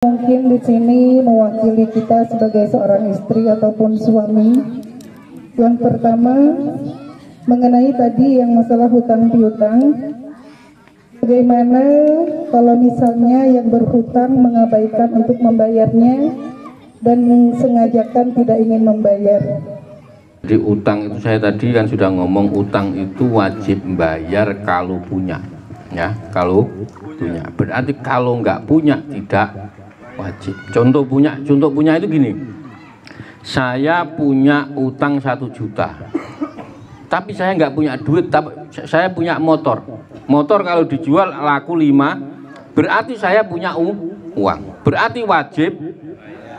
Mungkin di sini mewakili kita sebagai seorang istri ataupun suami. Yang pertama mengenai tadi yang masalah hutang piutang. Bagaimana kalau misalnya yang berhutang mengabaikan untuk membayarnya dan sengajakan tidak ingin membayar? Di utang itu saya tadi kan sudah ngomong, utang itu wajib membayar kalau punya, ya, kalau punya. Berarti kalau nggak punya tidak wajib. Contoh punya itu gini, saya punya utang 1 juta, tapi saya nggak punya duit, tapi saya punya motor kalau dijual laku 5, berarti saya punya uang, berarti wajib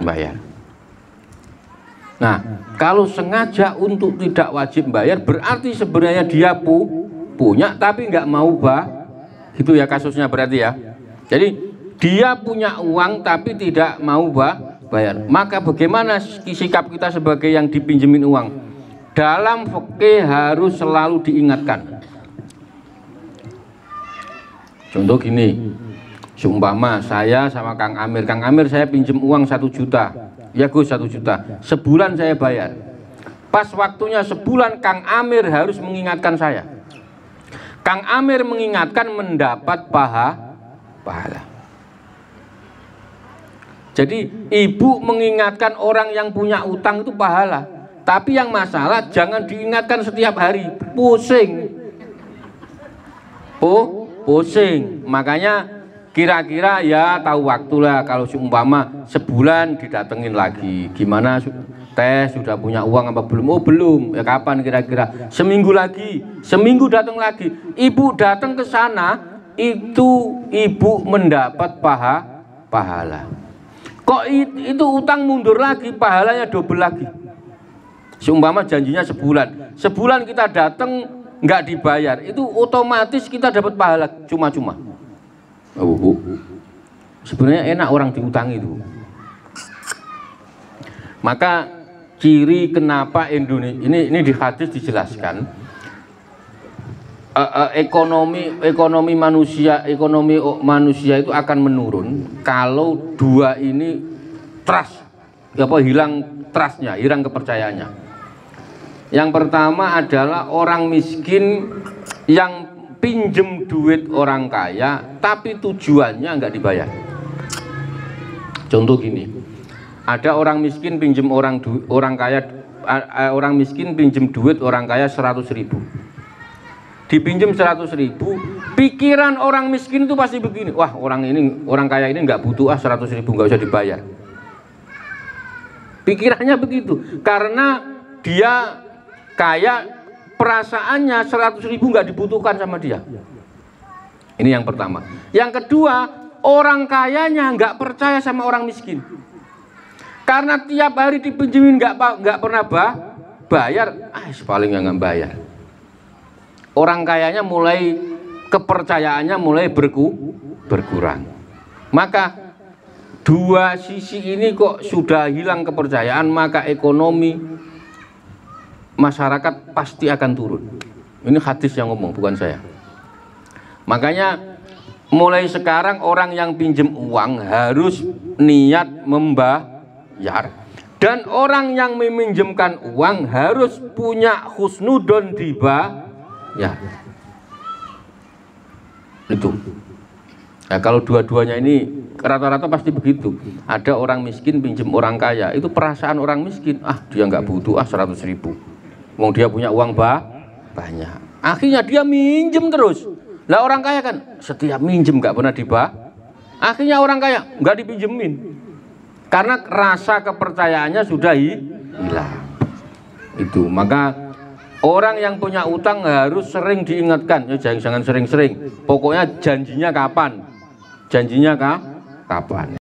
bayar. Nah, kalau sengaja untuk tidak wajib bayar, berarti sebenarnya dia punya tapi nggak mau gitu ya kasusnya berarti ya. Jadi dia punya uang tapi tidak mau bayar. Maka bagaimana sikap kita sebagai yang dipinjemin uang? Dalam fikih harus selalu diingatkan. Contoh gini, seumpama saya sama Kang Amir saya pinjem uang 1 juta. Ya Gus, 1 juta. Sebulan saya bayar. Pas waktunya sebulan, Kang Amir harus mengingatkan saya. Kang Amir mengingatkan mendapat pahala. Jadi ibu mengingatkan orang yang punya utang itu pahala. Tapi yang masalah jangan diingatkan setiap hari, pusing. Pusing. Makanya kira-kira ya tahu waktulah, kalau seumpama sebulan didatengin lagi. Gimana teh, sudah punya uang apa belum? Oh belum. Ya kapan kira-kira? Seminggu lagi. Seminggu datang lagi. Ibu datang ke sana, itu ibu mendapat pahala. Kok itu utang mundur lagi, pahalanya double lagi. Seumpama janjinya sebulan kita datang nggak dibayar, itu otomatis kita dapat pahala cuma-cuma. Sebenarnya enak orang diutangi itu. Maka ciri kenapa Indonesia ini di hadis dijelaskan, ekonomi manusia itu akan menurun kalau dua ini hilang trustnya, hilang kepercayaannya. Yang pertama adalah orang miskin yang pinjem duit orang kaya tapi tujuannya nggak dibayar. Contoh gini, ada orang miskin pinjem orang miskin pinjem duit orang kaya 100.000. Dipinjam 100.000, pikiran orang miskin itu pasti begini, wah orang kaya ini nggak butuh 100.000, nggak usah dibayar. Pikirannya begitu, karena dia kaya, perasaannya 100.000 nggak dibutuhkan sama dia. Ini yang pertama. Yang kedua, orang kayanya nggak percaya sama orang miskin, karena tiap hari dipinjemin nggak pernah bayar, paling nggak bayar. Orang kayanya mulai kepercayaannya mulai berkurang. Maka dua sisi ini kok sudah hilang kepercayaan, maka ekonomi masyarakat pasti akan turun. Ini hadis yang ngomong, bukan saya. Makanya mulai sekarang orang yang pinjem uang harus niat membayar, dan orang yang meminjamkan uang harus punya husnudon ya, itu. Nah, kalau dua-duanya ini rata-rata pasti begitu. Ada orang miskin pinjam orang kaya, itu perasaan orang miskin, dia nggak butuh 100.000. Wong dia punya uang banyak. Akhirnya dia minjem terus. Lah orang kaya kan setiap minjem nggak pernah akhirnya orang kaya nggak dipinjemin. Karena rasa kepercayaannya sudah hilang. Itu, maka orang yang punya utang harus sering diingatkan, ya jangan sering-sering. Pokoknya janjinya kapan?